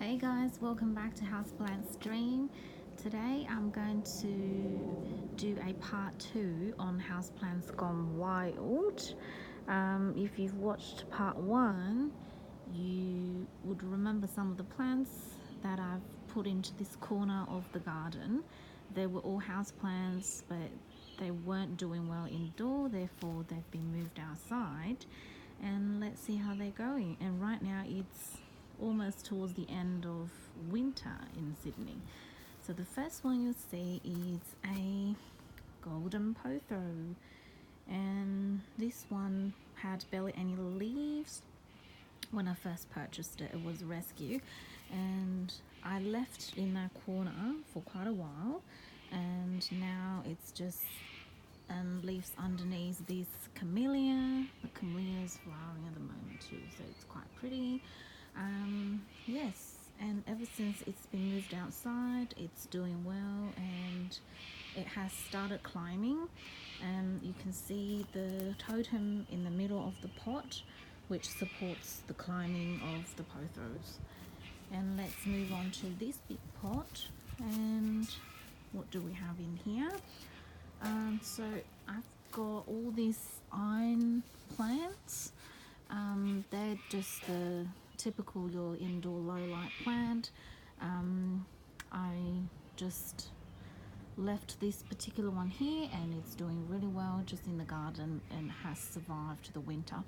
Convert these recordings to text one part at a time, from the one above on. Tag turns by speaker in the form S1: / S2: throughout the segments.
S1: Hey guys, welcome back to Houseplants Stream. Today I'm going to do a part 2 on houseplants gone wild. If you've watched part 1, you would remember some of the plants that I've put into this corner of the garden. They were all houseplants, but they weren't doing well indoor, therefore they've been moved outside. And let's see how they're going. And right now it's almost towards the end of winter in Sydney. So the first one you'll see is a golden potho, and this one had barely any leaves. When I first purchased it, it was a rescue, and I left in that corner for quite a while, and now it's just leaves underneath this camellia. The camellia is flowering at the moment too, so it's quite pretty. Yes, and ever since it's been moved outside, it's doing well, and it has started climbing. And you can see the totem in the middle of the pot, which supports the climbing of the pothos. And let's move on to this big pot. And what do we have in here? So I've got all these iron plants. They're just the typical your indoor low light plant. I just left this particular one here, and it's doing really well just in the garden and has survived the winter.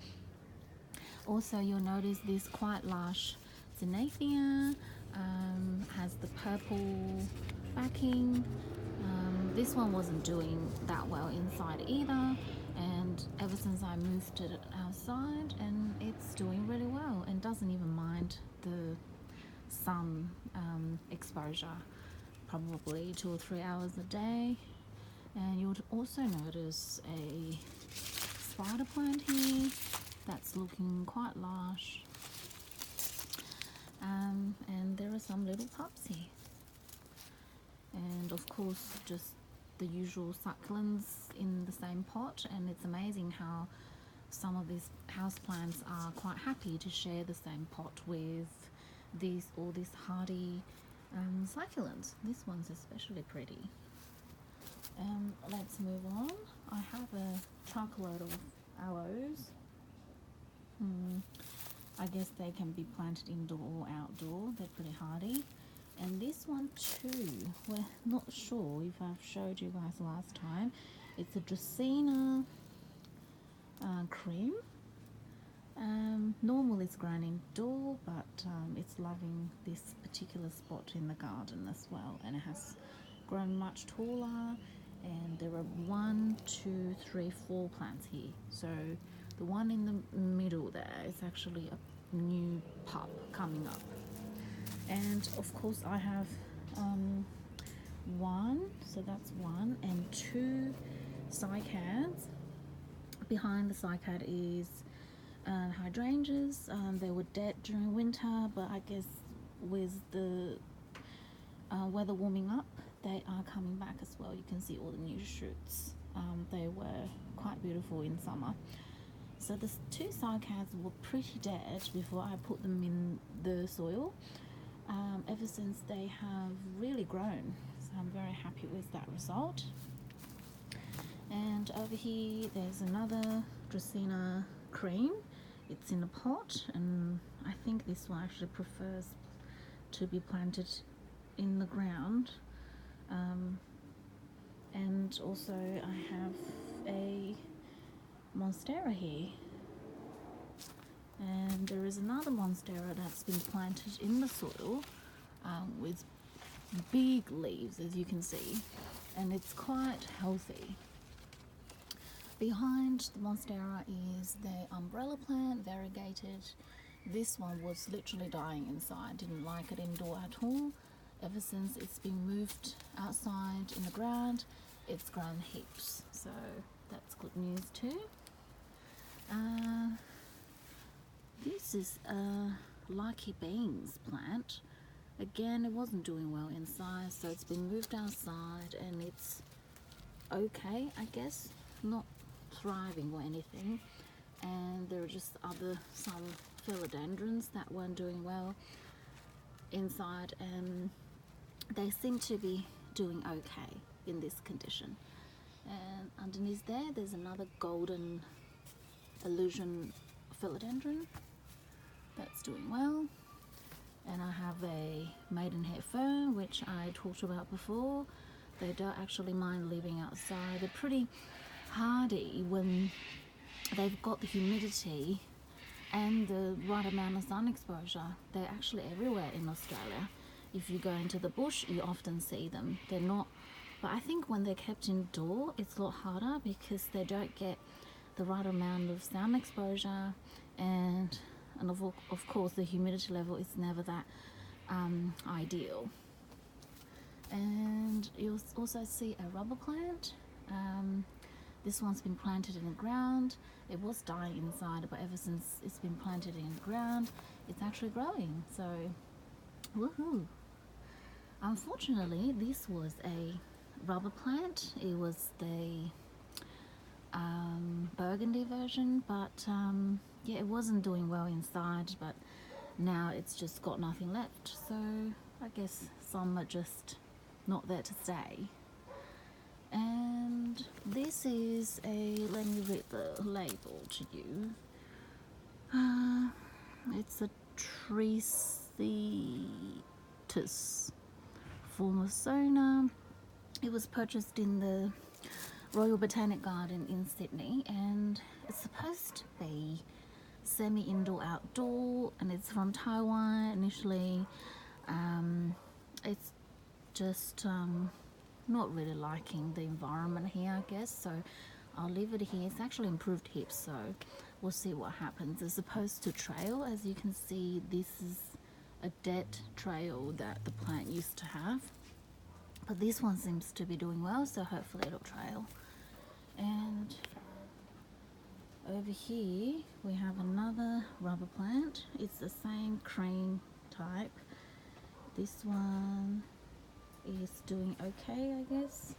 S1: Also, you'll notice this quite large Zenathia, has the purple backing. This one wasn't doing that well inside either, and ever since I moved it outside, and it's doing really well and doesn't even mind the sun exposure, probably 2 or 3 hours a day. And you'll also notice a spider plant here that's looking quite large, and there are some little pups here, and of course just the usual succulents in the same pot. And it's amazing how some of these houseplants are quite happy to share the same pot with all these hardy succulents. This one's especially pretty. Let's move on. I have a truckload of aloes. I guess they can be planted indoor or outdoor. They're pretty hardy. And this one too, we're not sure if I've showed you guys last time. It's a Dracaena cream. Normally it's grown indoor, but it's loving this particular spot in the garden as well, and it has grown much taller. And there are 1, 2, 3, 4 plants here. So the one in the middle there is actually a new pup coming up. And of course I have 1, so that's 1, and 2 cycads. Behind the cycad is hydrangeas. They were dead during winter, but I guess with the weather warming up, they are coming back as well. You can see all the new shoots. They were quite beautiful in summer. So the 2 cycads were pretty dead before I put them in the soil. Ever since, they have really grown, so I'm very happy with that result. And over here there's another Dracaena cream. It's in a pot, and I think this one actually prefers to be planted in the ground. And also I have a monstera here, and there is another monstera that's been planted in the soil with big leaves, as you can see, and it's quite healthy. Behind the monstera is the umbrella plant, variegated. This one was literally dying inside, didn't like it indoor at all. Ever since it's been moved outside in the ground, it's grown heaps, so that's good news too. This is a Lucky Beans plant. Again, it wasn't doing well inside, so it's been moved outside, and it's okay, I guess, not thriving or anything. And there are just some philodendrons that weren't doing well. inside, and they seem to be doing okay in this condition. And underneath there's another golden illusion philodendron that's doing well. And I have a maidenhair fern, which I talked about before. They don't actually mind living outside. They're pretty hardy when they've got the humidity and the right amount of sun exposure. They're actually everywhere in Australia. If you go into the bush, you often see them. They're not, but I think when they're kept indoor, it's a lot harder because they don't get the right amount of sun exposure, and of course the humidity level is never that ideal. And you'll also see a rubber plant. This one's been planted in the ground. It was dying inside, but ever since it's been planted in the ground, it's actually growing. So, woohoo! Unfortunately, this was a rubber plant. It was the burgundy version, but yeah, it wasn't doing well inside, but now it's just got nothing left. So I guess some are just not there to stay. And this is let me read the label to you. It's a Tricetus formosona. It was purchased in the Royal Botanic Garden in Sydney, and it's supposed to be semi-indoor outdoor, and it's from Taiwan initially. It's just not really liking the environment here, I guess, so I'll leave it here. It's actually improved heaps, so we'll see what happens. It's supposed to trail. As you can see, this is a dead trail that the plant used to have, but this one seems to be doing well, so hopefully it'll trail. And over here we have another rubber plant. It's the same cream type. This one is doing okay, I guess.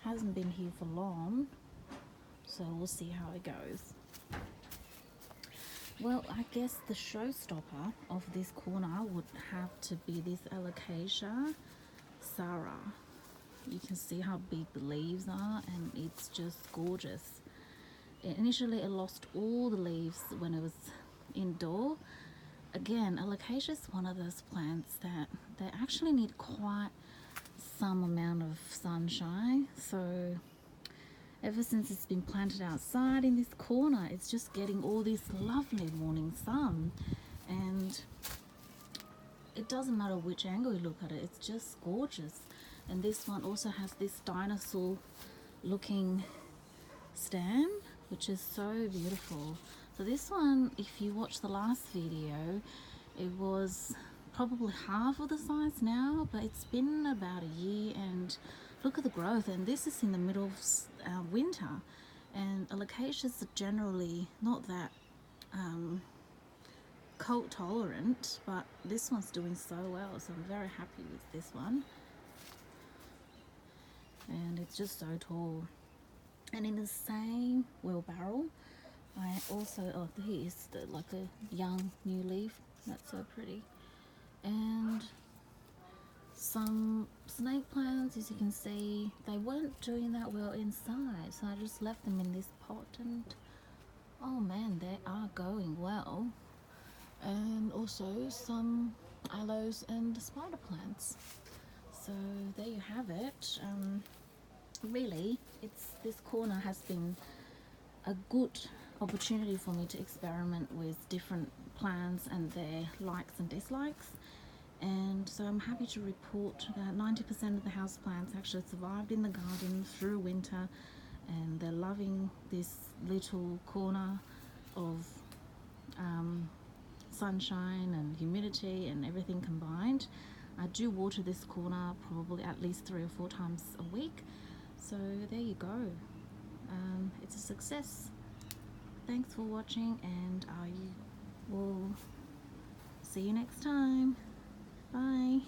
S1: Hasn't been here for long, so we'll see how it goes. Well, I guess the showstopper of this corner would have to be this Alocasia Sara. You can see how big the leaves are, and it's just gorgeous. Initially it lost all the leaves when it was indoor. Again, Alocasia is one of those plants that they actually need quite some amount of sunshine, so ever since it's been planted outside in this corner, it's just getting all this lovely morning sun, and it doesn't matter which angle you look at it, it's just gorgeous. And this one also has this dinosaur looking stem, which is so beautiful. So this one, if you watch the last video, it was probably half of the size now, but it's been about a year, and look at the growth. And this is in the middle of winter, and alocasias are generally not that cold tolerant, but this one's doing so well, so I'm very happy with this one. And it's just so tall. And in the same wheelbarrow, I also, oh, here's like a young new leaf, that's so pretty. And some snake plants, as you can see, they weren't doing that well inside, so I just left them in this pot, and oh man, they are going well. And also some aloes and spider plants. So there you have it. Really, this corner has been a good opportunity for me to experiment with different plants and their likes and dislikes. And so I'm happy to report that 90% of the houseplants actually survived in the garden through winter, and they're loving this little corner of sunshine and humidity and everything combined. I do water this corner probably at least 3 or 4 times a week. So there you go. It's a success. Thanks for watching, and I will see you next time. Bye.